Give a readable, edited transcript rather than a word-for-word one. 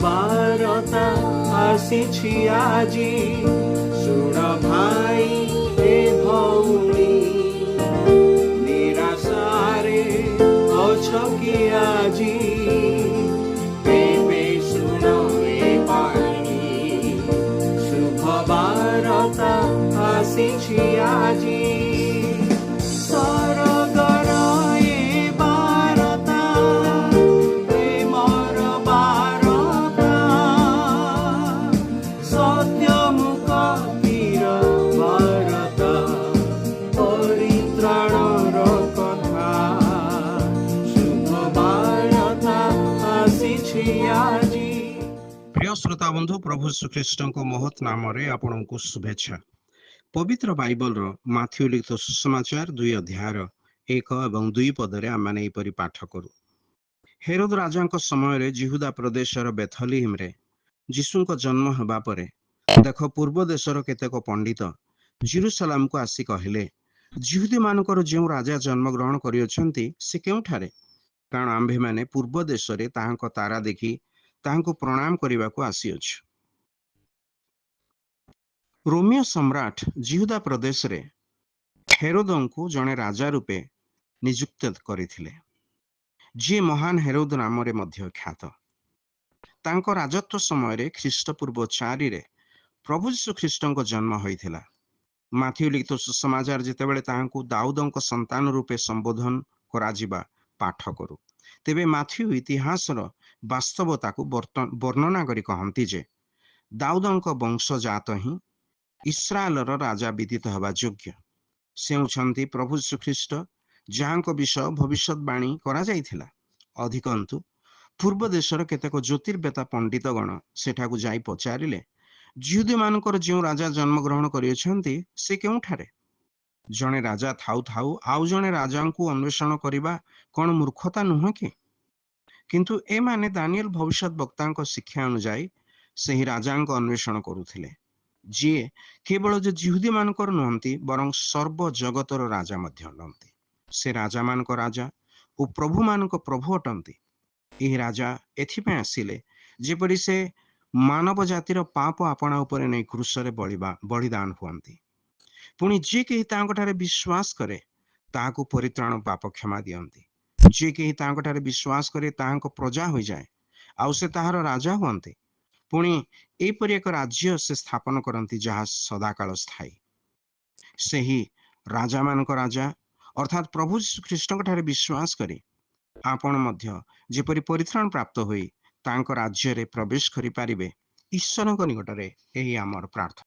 ବାରତା ଆସିଛି ଆଜି। ଶୁଣ ଭାଇ ଏ ଭଉଣୀ, ନିରାଶାରେ ଅଛ କି ଆଜି? ଏବେ ଶୁଣ ଏ ବାଣୀ, ଶୁଭ ବାରତା ଆସିଛି ଆଜି। प्रिय श्रोता बंधु, प्रभु श्रीकृष्ण महत् नाम आपको शुभेच्छा। पवित्र बाइबल माथ्यू लिखित सुसमाचार 2 अध्याय 1 और 2 पदरे आम मैंने पाठ करूँ। हेरोद राजा समय जिहुदा प्रदेशर बेथलीम रे जीशु जन्म होगा परे देख पूर्व देशर केतेक पंडित जेरूसलाम को आसी कहले, जिहुदी मानकर जो राजा जन्म ग्रहण करियछंती से केउठारे? कारण आम्भे माने पूर्व देश रे ताहांको तारा देखी ताहांको प्रणाम करने को आसीअछु। रोमियो सम्राट जिहुदा प्रदेश रे हेरोदंकु जने राजा रूपे नियुक्त करथिले, जी महान हेरोद नाम रे मध्य ख्यात। तांको राजत्व समय रे ख्रीष्टपूर्व 4 रे प्रभु यीशु ख्रीष्टंको जन्म होइथिला। माथ्यू लिखित सुसमाचार जेतेबेले ताहांको दाऊदंको संतान रूपे संबोधन कराजिबा पाठ करू, तेबे माथ्यू इतिहासर वास्तवता को वर्णना करी कहंती जे दाऊदंको वंशजात ही इस्राएलर राजा विदित हवा योग्य। से होछंती प्रभु यीशु ख्रीष्ट, जहाँको विषय भविष्यवाणी करा जाइथिला। अधिकंतु पूर्व देशर केतेक ज्योतिर्वेता पंडितगण सेठाकु जाई पचारिले, जिहुदी मानकर जो राजा जन्म ग्रहण करियछंती से केउठारे? जने राजा थाउ थाउ आउ जने राजा को अन्वेषण करिबा कोन मूर्खता नुह कि? किंतु ए माने दानिएल भविष्यत वक्ता शिक्षा अनुसार से ही राजा अन्वेषण करुथिले, जी केवल जो जिहुदी मानकर नुहंती बरं सर्व जगतर राजा मध्य नंती। से राजा मानक राजा और प्रभु मानक प्रभु अटंती। यह राजा एथिपे आसिले जेपरि से मानव जातिर पाप आपणा उपरे नै क्रूसरे बलिदान हुअंती। पुणी जे केही तांकठारे विश्वास करे ताहाकु परित्राण पाप क्षमा दियंती। जे केही तांकठारे विश्वास करे ताहांको प्रजा हो जाए आउ से ताहार राजा हुअंती। पुणी एपरि एक राज्य से स्थापन करंती जहा सदाकाल स्थायी। से ही राजा मानक राजा अर्थात प्रभु ख्रीष्ट ठारे विश्वास करे आपण मध्य जेपरि परित्राण प्राप्त होई तांको राज्य रे प्रवेश करि पारिबे, ईश्वरक निकटरे एही आमर प्रार्थना।